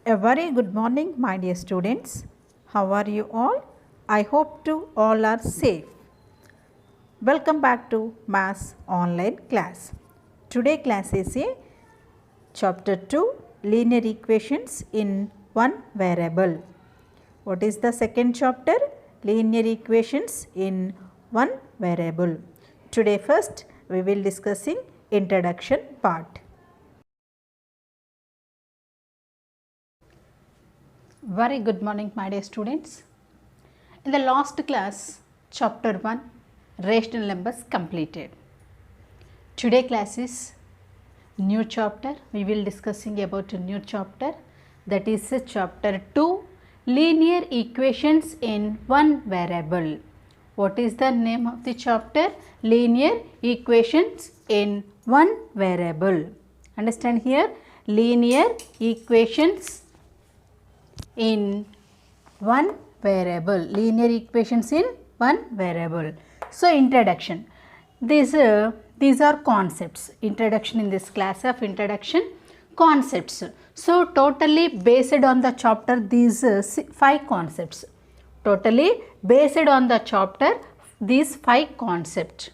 A very good morning, my dear students. How are you all? I hope to all are safe. Welcome back to Maths online class. Today class is a chapter 2 linear equations in one variable. What is the second chapter? Linear equations in one variable. Today first we will discussing introduction part. Very good morning, my dear students. In the last class, chapter 1, rational numbers completed. Today class is new chapter. We will discussing about a new chapter, that is chapter 2, linear equations in one variable. What is the name of the chapter? Linear equations in one variable. Understand here? Linear equations in one variable. Linear equations in one variable. So introduction. These are concepts. Introduction in this class of introduction concepts. So totally based on the chapter these 5 concepts. Totally based on the chapter these 5 concepts.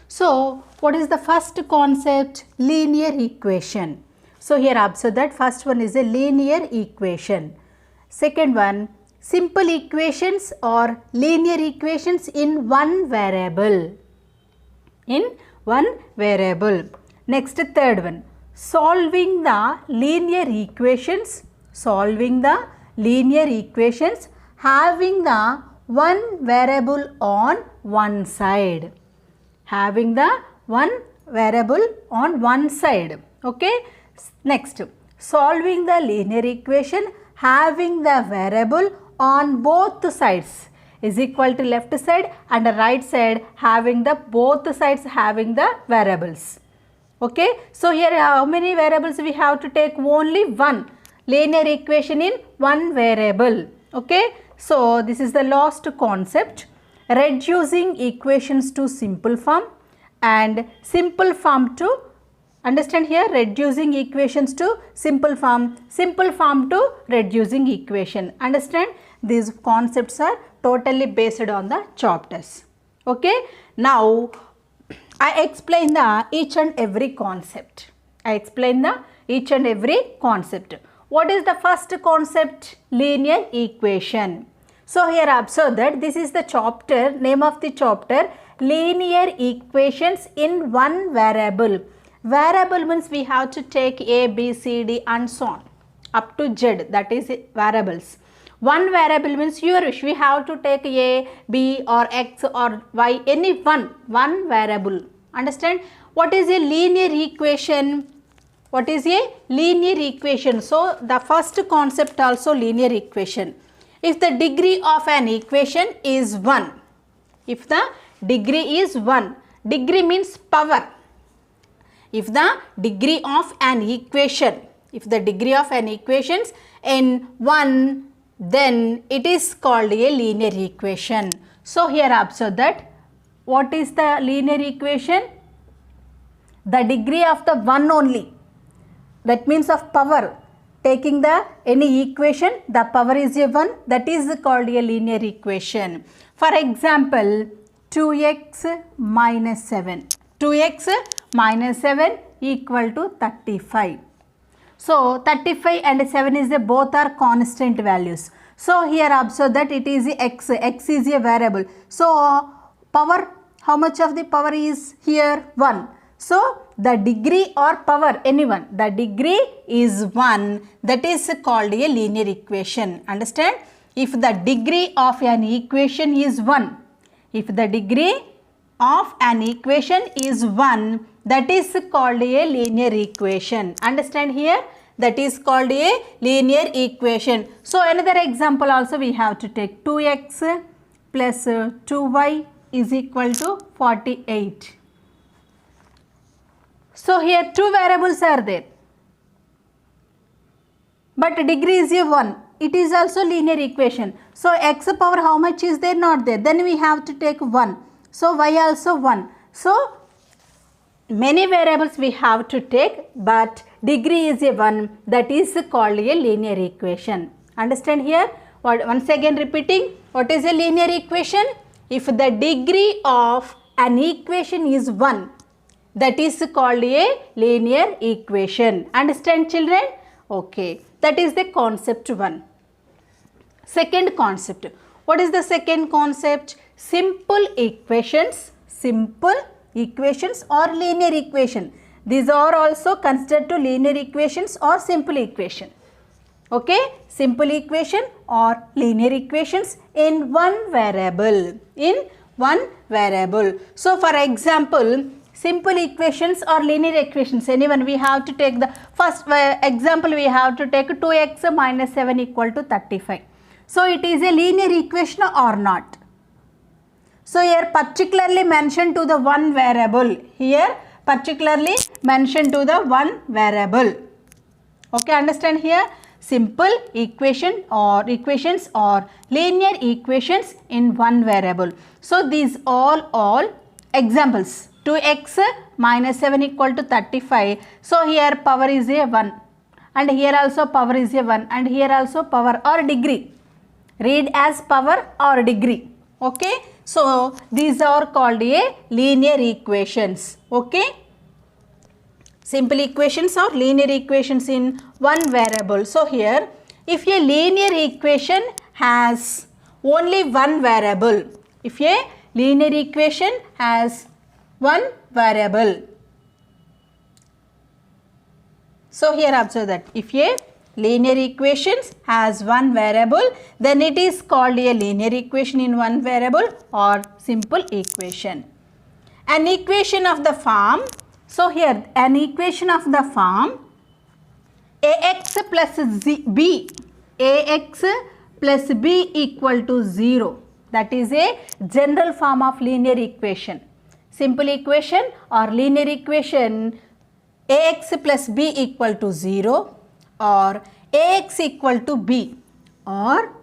So what is the first concept? Linear equation. So here observe that first one is a linear equation. Second one, simple equations or linear equations in one variable. In one variable. Next third one, solving the linear equations. Solving the linear equations having the one variable on one side. Having the one variable on one side. Okay. Next, solving the linear equation having the variable on both sides is equal to left side and the right side having the both sides having the variables. Okay. So here how many variables we have to take? Only one linear equation in one variable. Okay. So this is the last concept, reducing equations to simple form and simple form to, understand here, reducing equations to simple form to reducing equation. Understand, these concepts are totally based on the chapters. Okay. Now I explain the each and every concept. What is the first concept? Linear equation. So here observe that this is the chapter, name of the chapter, linear equations in one variable. Variable means we have to take A, B, C, D and so on up to Z, that is variables. One variable means your wish, we have to take A, B or X or Y, any one variable. Understand? What is a linear equation? What is a linear equation? So the first concept also linear equation. If the degree of an equation is 1, if the degree is 1, degree means power. If the degree of an equation, if the degree of an equation in 1, then it is called a linear equation. So here observe that what is the linear equation? The degree of the 1 only. That means of power. Taking the any equation, the power is a 1, that is called a linear equation. For example, 2x minus 7. 2x minus 7 equal to 35. So 35 and 7 is both are constant values. So here observe that it is x is a variable. So power, how much of the power is here? 1. So the degree or power, anyone, the degree is 1, that is called a linear equation. Understand? If the degree of an equation is 1, if the degree of an equation is 1, that is called a linear equation. Understand here? That is called a linear equation. So another example also we have to take, 2x plus 2y is equal to 48. So here two variables are there, but degree is a 1. It is also linear equation. So x power how much is there? Not there. Then we have to take 1. So y also 1. So many variables we have to take, but degree is a one, that is called a linear equation. Understand here? Once again repeating, what is a linear equation? If the degree of an equation is 1, that is called a linear equation. Understand children? Okay, that is the concept 1. Second concept. What is the second concept? Simple equations. Simple equations or linear equation. These are also considered to linear equations or simple equation. Okay, simple equation or linear equations in one variable. In one variable. So, for example, simple equations or linear equations, anyone, we have to take the first example, we have to take 2x minus 7 equal to 35. So, it is a linear equation or not? So, here particularly mentioned to the one variable. Here particularly mentioned to the one variable. Okay, understand here? Simple equation or equations or linear equations in one variable. So, these all examples. 2x minus 7 equal to 35. So, here power is a 1 and here also power is a 1 and here also power or degree. Read as power or degree. Okay. So, these are called a linear equations. Okay. Simple equations or linear equations in one variable. So, here if a linear equation has only one variable, if a linear equation has one variable. So, here observe that if a linear equations has one variable, then it is called a linear equation in one variable or simple equation. An equation of the form. So, here an equation of the form ax plus b, ax plus b equal to 0. That is a general form of linear equation. Simple equation or linear equation ax plus b equal to 0 or ax equal to b or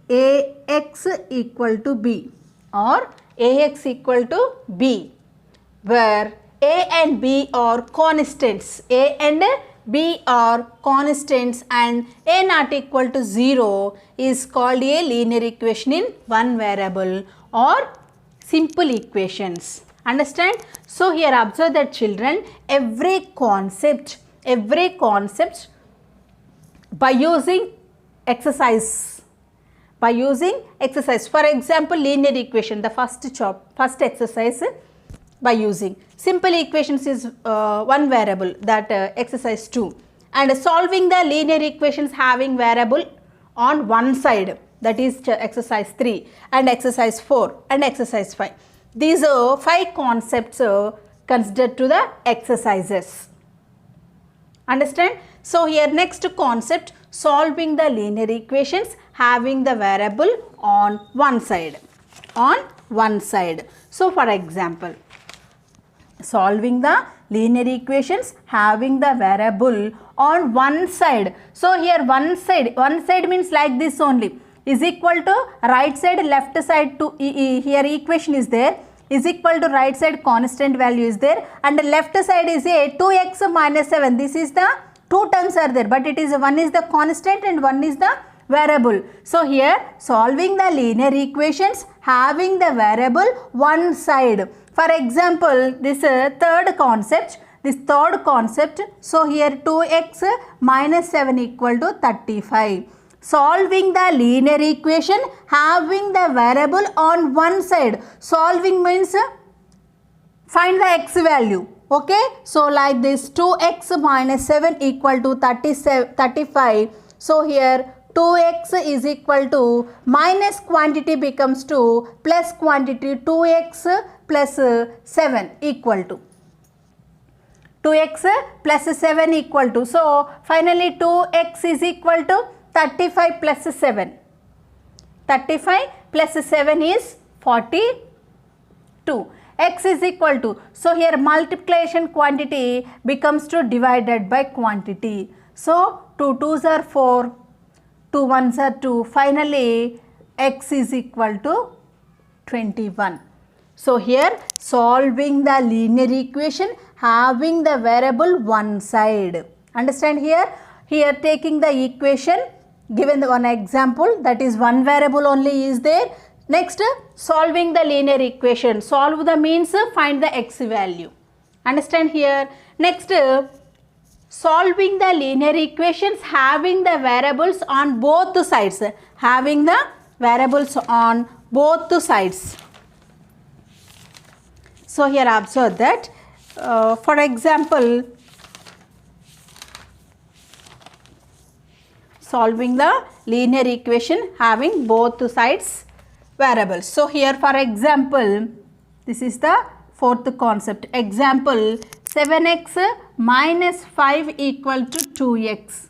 ax equal to b or ax equal to b, where a and b are constants, a and b are constants and a not equal to 0 is called a linear equation in one variable or simple equations. Understand? So, here observe that children, every concept by using exercise. For example, linear equation, the first exercise by using. Simple equations is one variable, that exercise 2, and solving the linear equations having variable on one side, that is exercise 3 and exercise 4 and exercise 5. These are 5 concepts considered to the exercises. Understand? So, here next concept, solving the linear equations having the variable on one side. So, for example, solving the linear equations having the variable on one side. So, here one side means like this only, is equal to right side, left side to here equation is there, is equal to right side constant value is there, and the left side is a 2x minus 7. This is the two terms are there, but it is one is the constant and one is the variable. So, here solving the linear equations having the variable one side. For example, this third concept. So, here 2x minus 7 equal to 35. Solving the linear equation having the variable on one side. Solving means find the x value. Okay. So, like this 2x minus 7 equal to 35. So, here 2x is equal to minus quantity becomes to plus quantity 2x plus 7 equal to 2x plus 7 equal to. So, finally 2x is equal to 35 plus 7. 35 plus 7 is 42. X is equal to. So, here multiplication quantity becomes to divided by quantity. So, 2 2s are 4, 2 1s are 2. Finally, x is equal to 21. So here solving the linear equation having the variable one side. Understand here? Here taking the equation, given the one example, that is one variable only is there. Next, solving the linear equation. Solve the means find the x value. Understand here? Next, solving the linear equations having the variables on both sides. Having the variables on both sides. So here observe that, for example, solving the linear equation having both sides variables. So here for example, this is the fourth concept. Example, 7x minus 5 equal to 2x.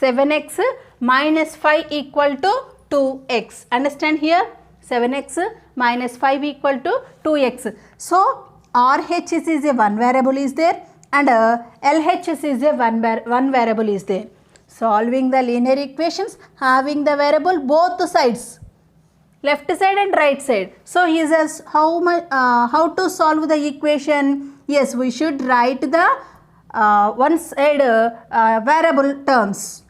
7x minus 5 equal to 2x. Understand here? 7x minus 5 equal to 2x. So RHS is a one variable is there and LHS is a one variable is there. Solving the linear equations having the variable both sides, left side and right side. So he says how to solve the equation. Yes, we should write the one side variable terms.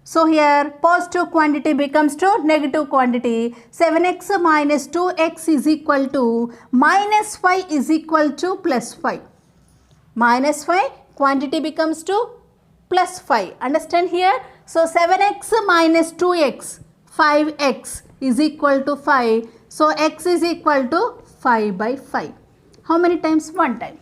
So here positive quantity becomes to negative quantity. 7x minus 2x is equal to minus 5 is equal to plus 5. Minus 5 quantity becomes to plus 5. Understand here? So 7x minus 2x, 5x is equal to 5. So x is equal to 5 by 5. How many times? One time.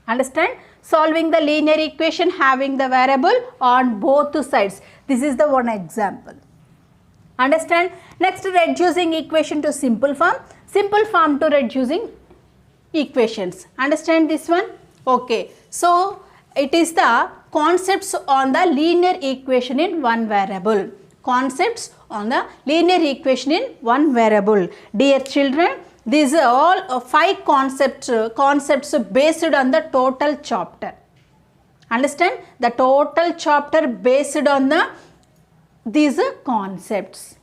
Understand? Solving the linear equation having the variable on both sides. This is the one example. Understand? Next, reducing equation to simple form. Simple form to reducing equations. Understand this one? Okay. So it is the concepts on the linear equation in one variable. Concepts on the linear equation in one variable. Dear children, these are all 5 concepts based on the total chapter. Understand? The total chapter based on these concepts.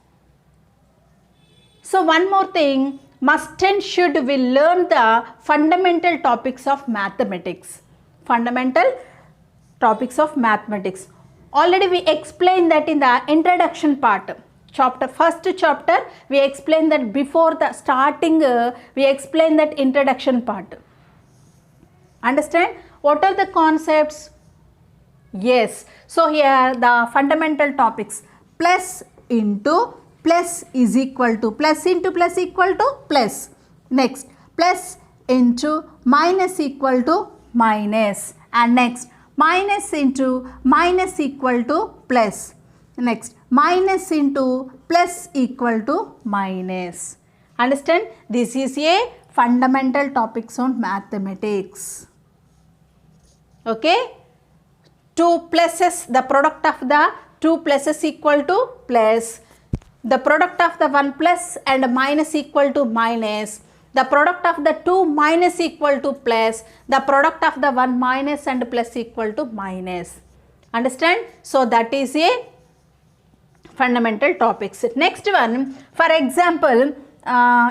So one more thing, must and should we learn the fundamental topics of mathematics. Fundamental topics of mathematics. Already we explained that in the introduction part. First chapter we explained that before the starting we explained that introduction part. Understand? What are the concepts? Yes. So here the fundamental topics, plus into plus is equal to, plus into plus equal to plus. Next, plus into minus equal to minus, and next minus into minus equal to plus. Next, minus into plus equal to minus. Understand? This is a fundamental topics on mathematics. Okay? 2 pluses, the product of the 2 pluses equal to plus. The product of the 1 plus and minus equal to minus. The product of the 2 minus equal to plus. The product of the 1 minus and plus equal to minus. Understand? So that is a fundamental topics. Next one, for example,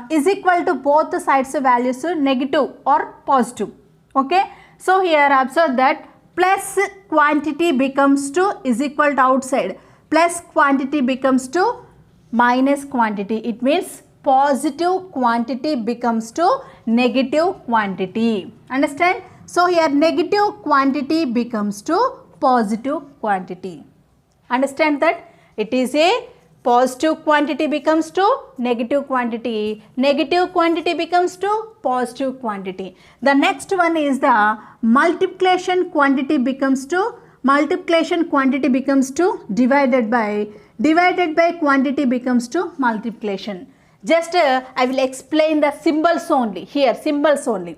is equal to both sides values negative or positive. Okay. So here observe that plus quantity becomes to is equal to outside. Plus quantity becomes to minus quantity. It means positive quantity becomes to negative quantity. Understand? So here negative quantity becomes to positive quantity. Understand that? It is a positive quantity becomes to negative quantity. Negative quantity becomes to positive quantity. The next one is the multiplication quantity becomes to divided by quantity becomes to multiplication. Just I will explain the symbols only. Here symbols only.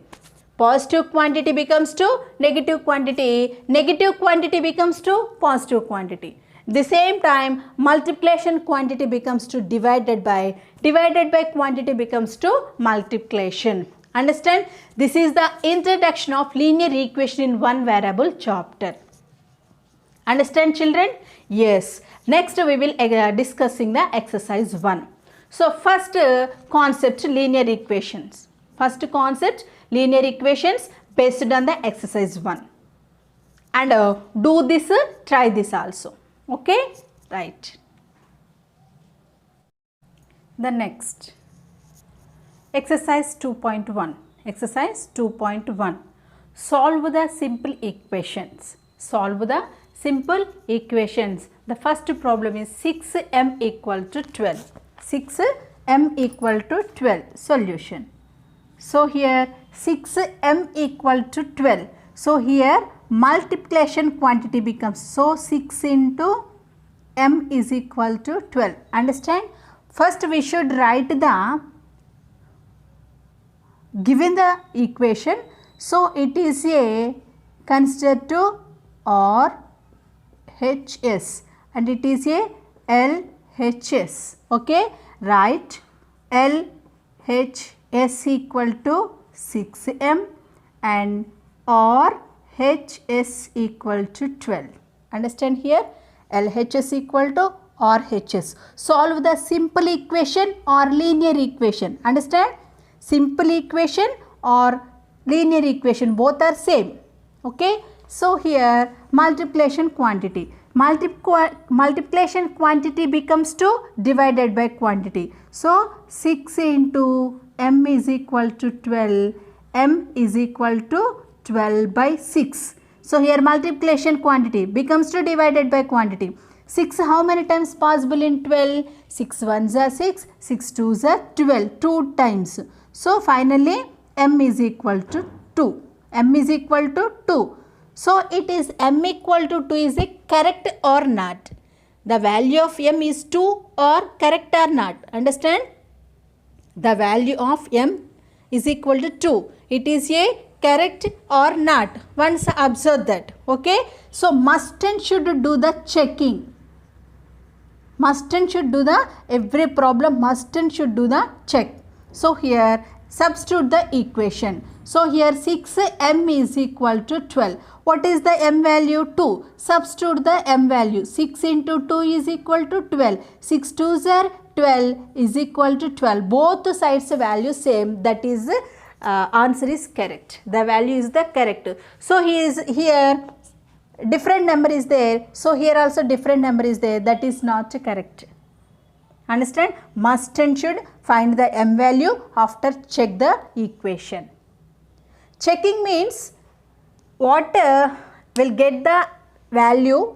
Positive quantity becomes to negative quantity. Negative quantity becomes to positive quantity. The same time multiplication quantity becomes to divided by quantity becomes to multiplication. Understand? This is the introduction of linear equation in one variable chapter. Understand children? Yes. Next we will discussing the exercise 1. So first concept, linear equations. First concept, linear equations based on the exercise 1. And do this, try this also. Okay, right. The next, exercise 2.1. Exercise 2.1. Solve the simple equations. Solve the simple equations. The first problem is 6m equal to 12. 6m equal to 12. Solution. So here 6m equal to 12. So here multiplication quantity becomes, so 6 into m is equal to 12. Understand? First we should write the given the equation. So it is a, consider to RHS and it is a LHS. Okay, write LHS equal to 6m and RHS equal to 12. Understand here? LHS equal to RHS. Solve the simple equation or linear equation. Understand? Simple equation or linear equation, both are same. Okay. So here multiplication quantity. Multiplication quantity becomes 2 divided by quantity. So 6 into m is equal to 12. M is equal to 12 by 6. So here multiplication quantity becomes 2 divided by quantity. 6 how many times possible in 12? 6 ones are 6, 6 twos are 12, 2 times. So finally m is equal to 2. M is equal to 2. So it is m equal to 2 is a correct or not? The value of m is 2 or correct or not? Understand? The value of m is equal to 2. It is a correct or not? Once observe that. Okay. So must and should do the checking. Must and should do the, every problem must and should do the check. So here substitute the equation. So here 6m is equal to 12. What is the m value? 2. Substitute the m value. 6 into 2 is equal to 12. 6 2s are 12 is equal to 12. Both sides value same. That is answer is correct. The value is the correct. So here different number is there. So here also different number is there. That is not correct. Understand? Must and should find the m value after check the equation. Checking means what will get the value,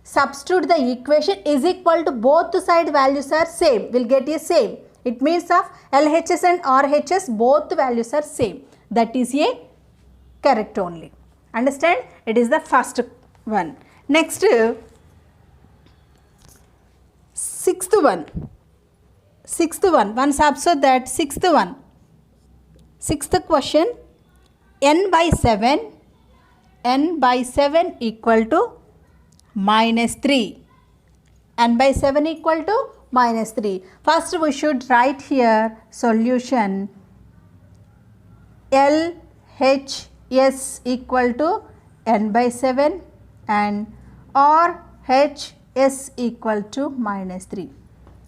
substitute the equation is equal to both side values are same, will get a same. It means of LHS and RHS both values are same. That is a correct only. Understand? It is the first one. Next, sixth one. Once observe that sixth one. Sixth question, n by 7 equal to minus 3. N by 7 equal to minus 3. First we should write here solution LHS equal to n by 7 and RHS equal to minus 3.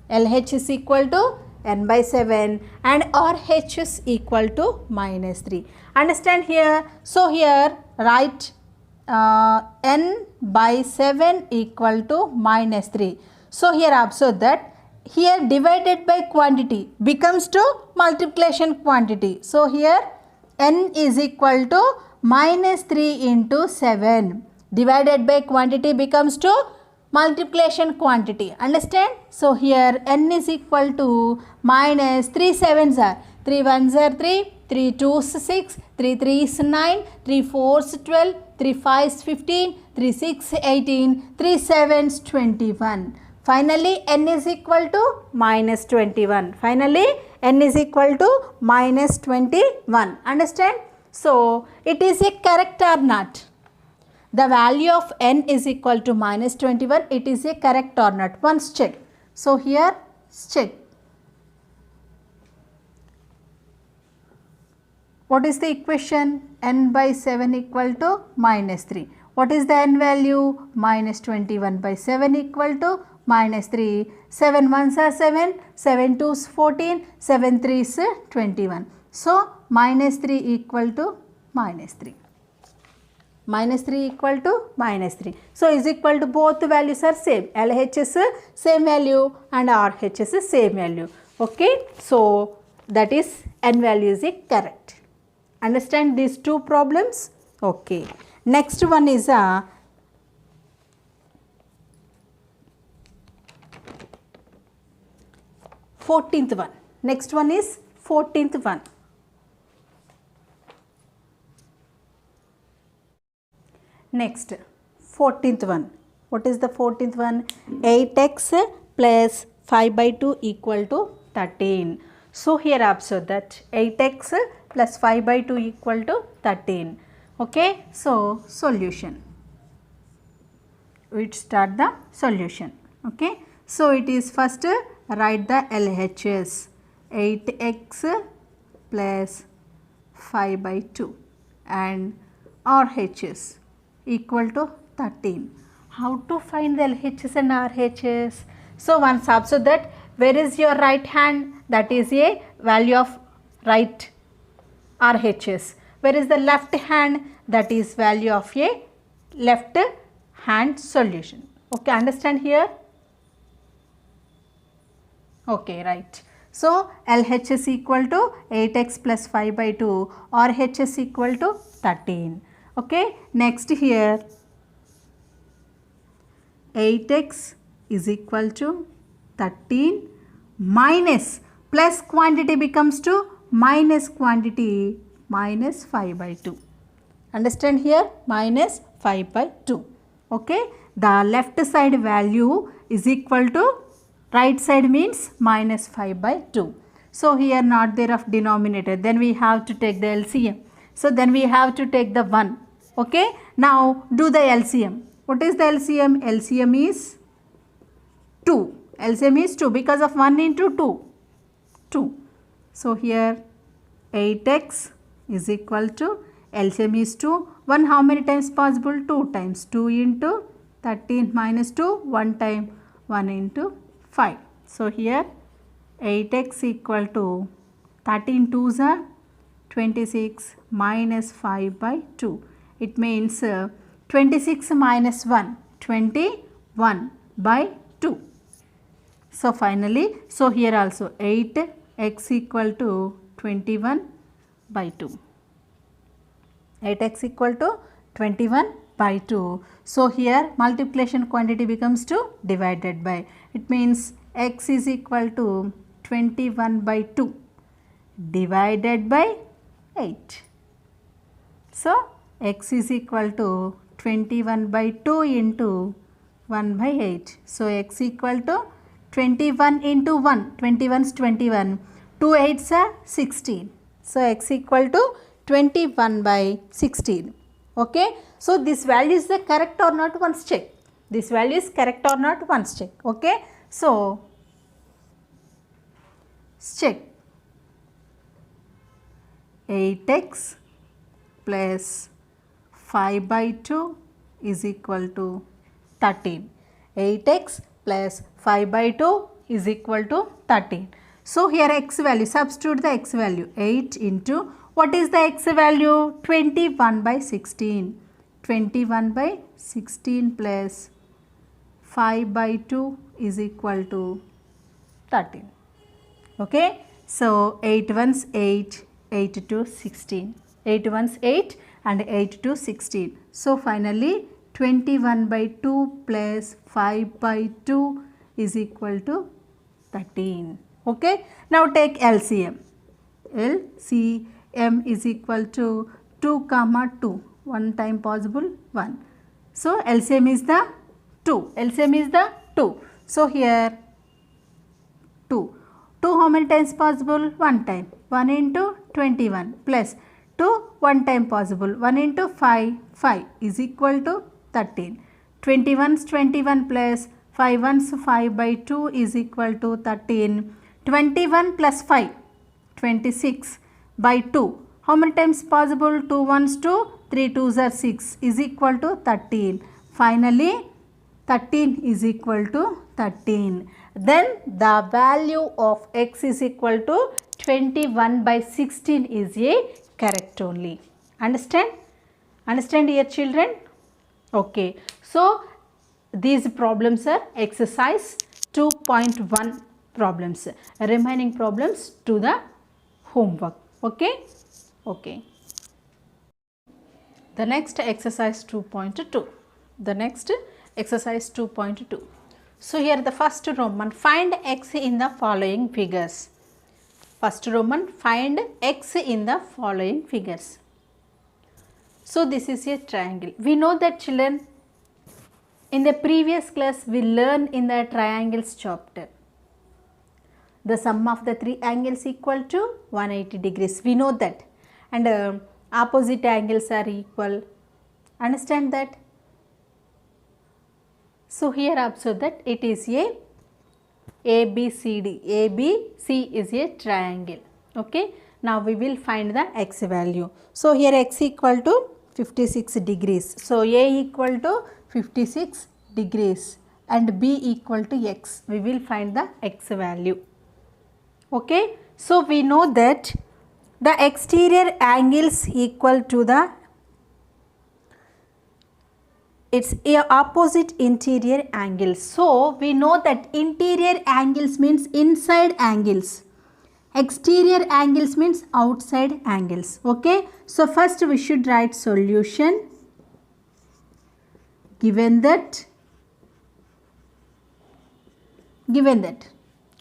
LH is equal to n by 7 and RHS equal to minus 3. Understand here? So here write n by 7 equal to minus 3. So here observe that here divided by quantity becomes to multiplication quantity. So here n is equal to minus 3 into 7 divided by quantity becomes to multiplication quantity. Understand? So here n is equal to minus 3 sevens are 3 ones are 3, 3 twos 6, 3 threes 9, 3 fours 12, 3 fives 15, 3 six 18, 3 sevens 21. Finally n is equal to minus 21. Finally n is equal to minus 21. Understand? So it is a correct or not? The value of n is equal to minus 21. It is a correct or not? Once check. So here check. What is the equation? N by 7 equal to minus 3. What is the n value? Minus 21 by 7 equal to minus 3. 7 ones are 7, 7 twos 14, 7 threes 21. So, minus 3 equal to minus 3. Minus 3 equal to minus 3. So, is equal to both values are same. LHS same value and RHS same value. Okay. So, that is n value is correct. Understand these two problems? Okay. Next one is a 14th one. Next one is 14th one. Next 14th one. What is the 14th one? 8x plus 5 by 2 equal to 13. So, here observe that 8x plus 5 by 2 equal to 13. Okay. So, solution. We start the solution. Okay. So, it is first write the LHS. 8x plus 5 by 2 and RHS equal to 13. How to find the LHS and RHS? So, once observe that where is your right hand, that is a value of right RHS. Where is the left hand, that is value of a left hand solution. Okay, understand here? Okay, right. So, LHS equal to 8x plus 5 by 2, RHS equal to 13. Okay, next here 8x is equal to 13 minus plus quantity becomes to minus quantity minus 5 by 2. Understand here? Minus 5 by 2. Okay, the left side value is equal to right side means minus 5 by 2. So, here not there of denominator, then we have to take the LCM. So, then we have to take the 1. Okay. Now, do the LCM. What is the LCM? LCM is 2. LCM is 2 because of 1 into 2. 2. So, here 8x is equal to LCM is 2. 1 how many times possible? 2 times. 2 into 13 minus 2, 1 time 1 into 5. So, here 8x equal to 13 2s are 26 minus 5 by 2. It means 26 minus 1, 21 by 2. So, finally, so here also 8x equal to 21 by 2. 8x equal to 21 by 2. So, here multiplication quantity becomes to divided by. It means x is equal to 21 by 2 divided by 8. So, x is equal to 21 by 2 into 1 by 8. So, x equal to 21 into 1, 21 is 21, 2 8s are 16. So, x equal to 21 by 16. Okay. So, this value is the correct or not, once check. This value is correct or not, once check. Okay. So, check 8x plus 5 by 2 is equal to 13. 8x plus 5 by 2 is equal to 13. So, here x value, substitute the x value, 8 into, what is the x value? 21 by 16. 21 by 16 plus 5 by 2 is equal to 13. Okay. So, 8 ones 8, 8 to 16. 8 ones 8 and 8 to 16. So, finally, 21 by 2 plus 5 by 2 is equal to 13. Okay. Now, take LCM. LCM is equal to 2 comma 2. 1 time possible 1. So, LCM is the 2. LCM is the 2. So, here 2. 2 how many times possible? 1 time. 1 into 21 plus 2 1 time possible. 1 into 5, 5 is equal to 13. 21 is 21 plus 5 ones 5 by 2 is equal to 13. 21 plus 5, 26 by 2. How many times possible? 2 ones 2, 3 twos are 6 is equal to 13. Finally, 13 is equal to 13. Then the value of x is equal to 21/16 is a correct only. Understand? Understand here children? Okay. So these problems are exercise 2.1 problems. Remaining problems to the homework. Okay? Okay. The next exercise 2.2. The next exercise 2.2. So here the first Roman, find x in the following figures. First Roman, find x in the following figures. So this is a triangle. We know that children, in the previous class we learned in the triangles chapter, the sum of the three angles equal to 180 degrees. We know that, and opposite angles are equal. Understand that? So here observe that it is a ABCD. ABC is a triangle. Okay. Now we will find the x value. So here x equal to 56 degrees. So A equal to 56 degrees and B equal to x. We will find the x value. Okay. So we know that the exterior angles equal to the it's a opposite interior angles. So we know that interior angles means inside angles, exterior angles means outside angles. Okay. So first we should write solution. Given that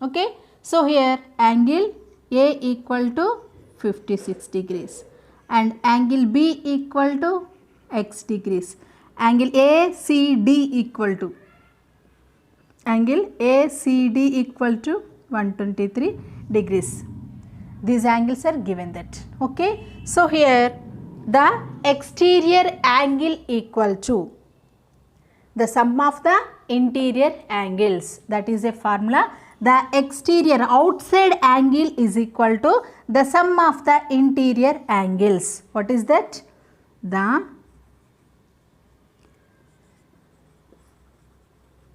okay. So here angle A equal to 56 degrees and angle B equal to x degrees. Angle ACD equal to 123 degrees. These angles are given that. Okay. So here the exterior angle equal to the sum of the interior angles. That is a formula. The exterior outside angle is equal to the sum of the interior angles. What is that? The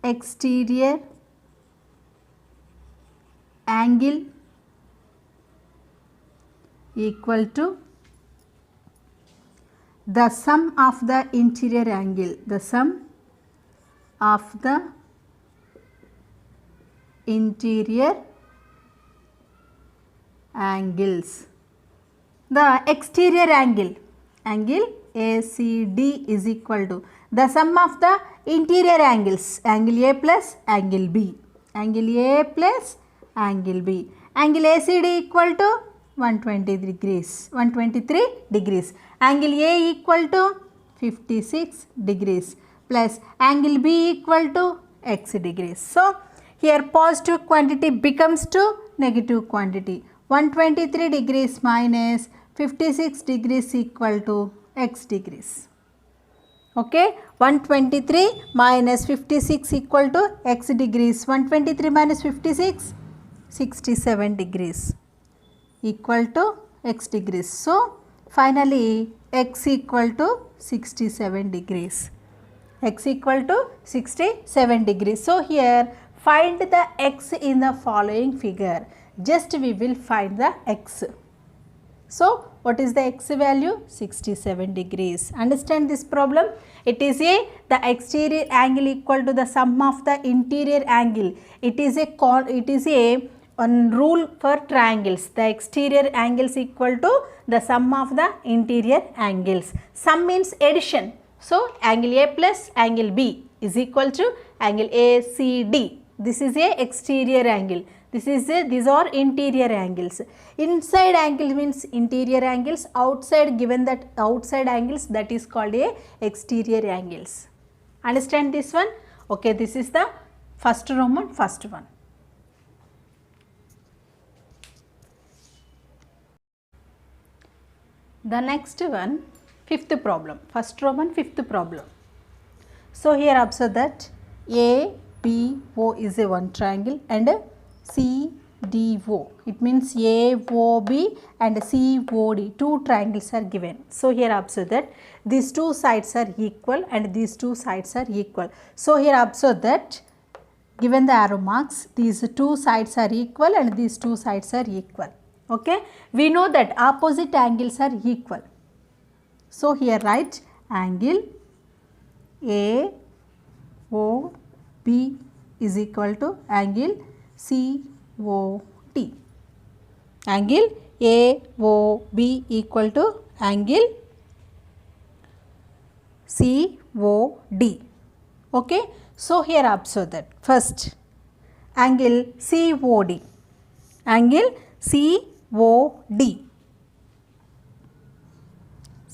exterior angle equal to the sum of the interior angle. The sum of the interior angles. The exterior angle ACD is equal to the sum of the interior angles, angle A plus angle B, angle A plus angle B. Angle ACD equal to 123 degrees, angle A equal to 56 degrees plus angle B equal to x degrees. So here positive quantity becomes to negative quantity. 123 degrees minus 56 degrees equal to x degrees. Okay, 123 minus 56 equal to x degrees. 123 minus 56, 67 degrees equal to x degrees. So finally x equal to 67 degrees. X equal to 67 degrees. So here find the x in the following figure. Just we will find the x. So what is the x value? 67 degrees. Understand this problem? It is the exterior angle equal to the sum of the interior angle. It is a rule for triangles. The exterior angles equal to the sum of the interior angles. Sum means addition. So angle A plus angle B is equal to angle ACD. This is a exterior angle. These are interior angles. Inside angle means interior angles. Outside, given that outside angles, that is called a exterior angles. Understand this one? Okay, this is the first Roman, first one. The next one, fifth problem. First Roman, fifth problem. So here observe that ABO is a one triangle and CDO. It means AOB and COD. Two triangles are given. So here observe that these two sides are equal and these two sides are equal. So here observe that given the arrow marks, these two sides are equal and these two sides are equal. Okay, we know that opposite angles are equal. So here write angle AOB is equal to angle COT. Angle AOB equal to angle COD. Okay, so here observe that first angle COD. Angle COD.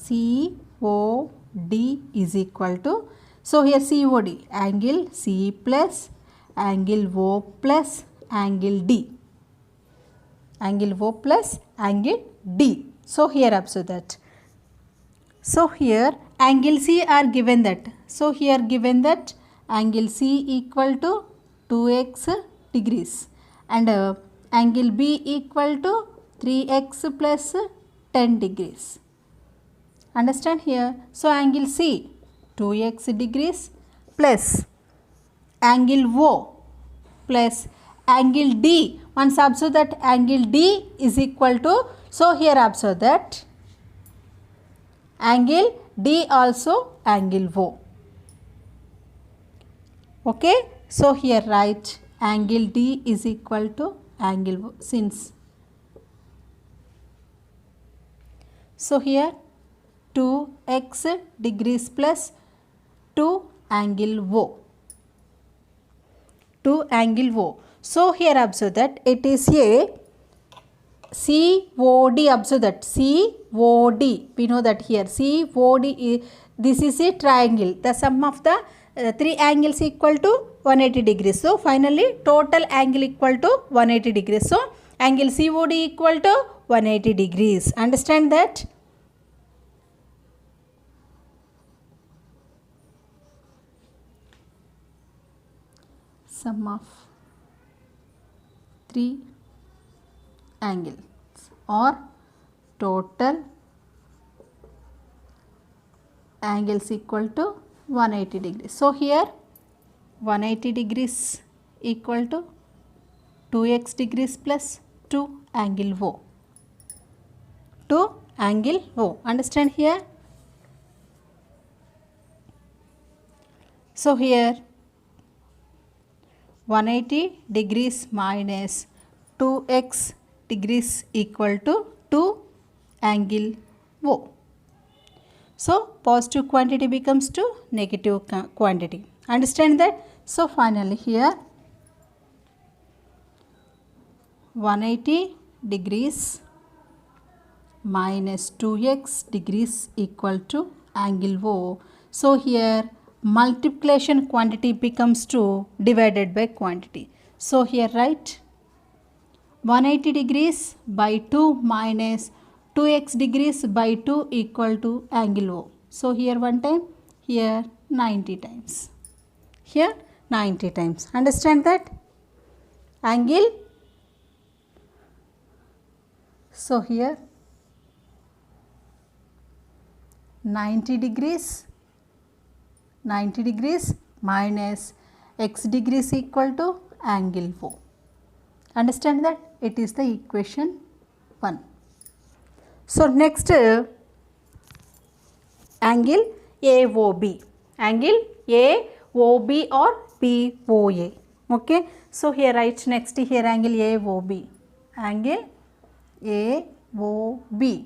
COD is equal to, so here COD angle C plus angle O plus angle D. Angle O plus angle D. So here observe that. So here angle C are given that. So here given that angle C equal to 2x degrees and angle B equal to 3x plus 10 degrees. Understand here? So angle C 2x degrees plus angle O plus angle D. Once observe that angle D is equal to, so here observe that angle D also angle O. Okay, so here write angle D is equal to angle O, since. So here 2x degrees plus 2 angle O. 2 angle O. So here observe that it is a COD. Observe that COD. We know that here COD is, this is a triangle. The sum of the three angles equal to 180 degrees. So finally total angle equal to 180 degrees. So angle COD equal to 180 degrees. Understand that? Sum of three angles or total angles equal to 180 degrees. So here 180 degrees equal to 2x degrees plus 2 angle O. 2 angle O. Understand here? So here 180 degrees minus 2x degrees equal to 2 angle O. So positive quantity becomes to negative quantity. Understand that? So finally here 180 degrees minus 2x degrees equal to angle O. So here multiplication quantity becomes to divided by quantity. So here write 180 degrees by 2 minus 2x degrees by 2 equal to angle O. So here one time, here 90 times. Here 90 times. Understand that? Angle. So here 90 degrees minus x degrees equal to angle O. Understand that? It is the equation 1. So next angle AOB. Angle AOB or POA. Okay. So here write next here angle AOB. Angle AOB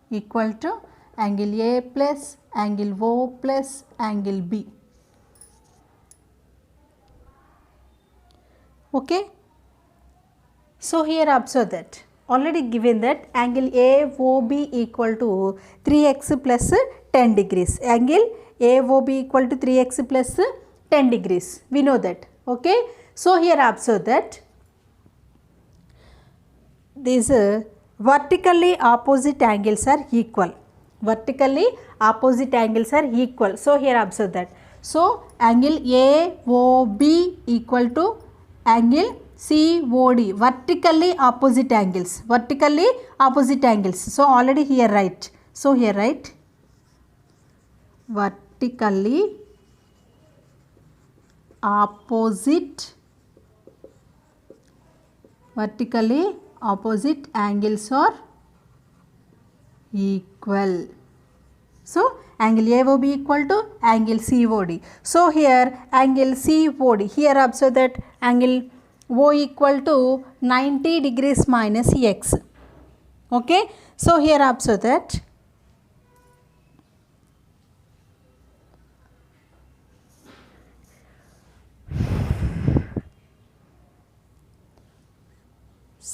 equal to angle A plus angle O plus angle B. Okay. So here observe that already given that angle AOB equal to 3x plus 10 degrees. Angle AOB equal to 3x plus 10 degrees. We know that. Okay. So here observe that these vertically opposite angles are equal. Vertically opposite angles are equal. So here observe that. So angle AOB equal to angle COD, vertically opposite angles. Vertically opposite angles. So already here write. So here write vertically opposite vertically opposite angles are equal. So angle AOB equal to angle COD. So here angle COD, here observe that angle O equal to 90 degrees minus x. Okay. So here observe that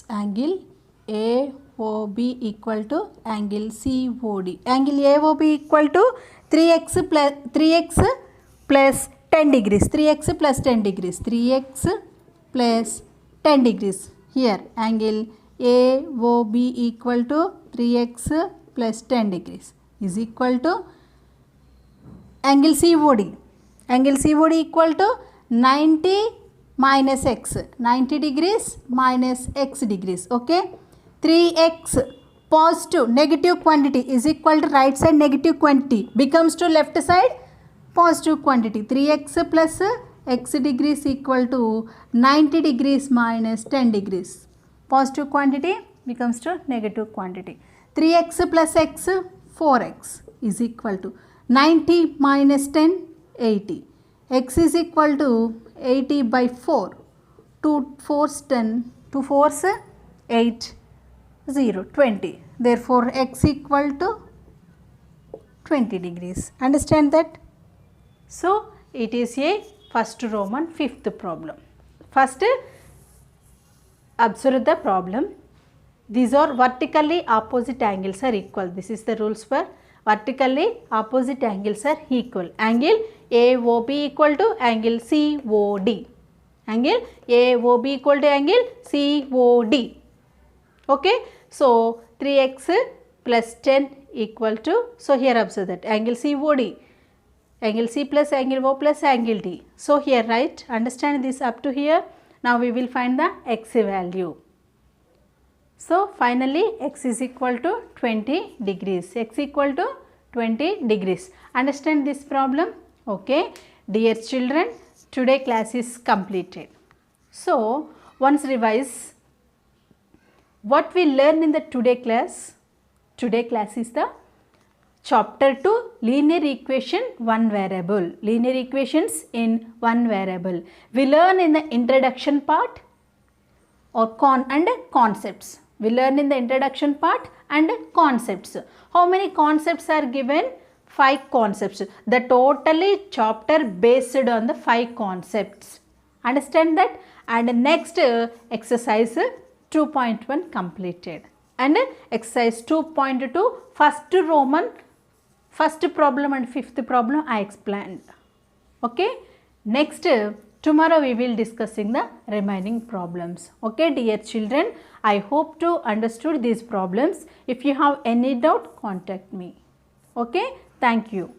angle AOB equal to angle COD. Angle AOB equal to 3x plus 10 degrees. 3x plus 10 degrees. 3x plus 10 degrees. Here angle AOB equal to 3x plus 10 degrees is equal to angle COD. Angle COD equal to 90 minus x. 90 degrees minus x degrees. Okay. 3x positive negative quantity is equal to right side negative quantity becomes to left side positive quantity. 3x plus x degrees equal to 90 degrees minus 10 degrees. Positive quantity becomes to negative quantity. 3x plus x 4x is equal to 90 minus 10 80. X is equal to 80 by 4. 2 4's 10. 2 4's 8. 0 20. Therefore x equal to 20 degrees. Understand that? So it is a first Roman fifth problem. First observe the problem. These are vertically opposite angles are equal. This is the rules for vertically opposite angles are equal. Angle AOB equal to angle COD. Angle AOB equal to angle COD. Okay. So 3x plus 10 equal to, so here observe that angle COD, angle C plus angle O plus angle D. So here right, understand this up to here. Now we will find the x value. So finally x is equal to 20 degrees. X equal to 20 degrees. Understand this problem? Okay. Dear children, today class is completed. So once revise what we learned in the today class. Today class is the chapter 2 linear equation one variable. Linear equations in one variable. We learn in the introduction part or concepts. We learn in the introduction part and concepts. How many concepts are given? 5 concepts. The totally chapter based on the 5 concepts. Understand that? And next exercise 2.1 completed. And exercise 2.2 first Roman first problem and fifth problem I explained. Okay. Next tomorrow we will discussing the remaining problems. Okay dear children, I hope to understood these problems. If you have any doubt, contact me. Okay. Thank you.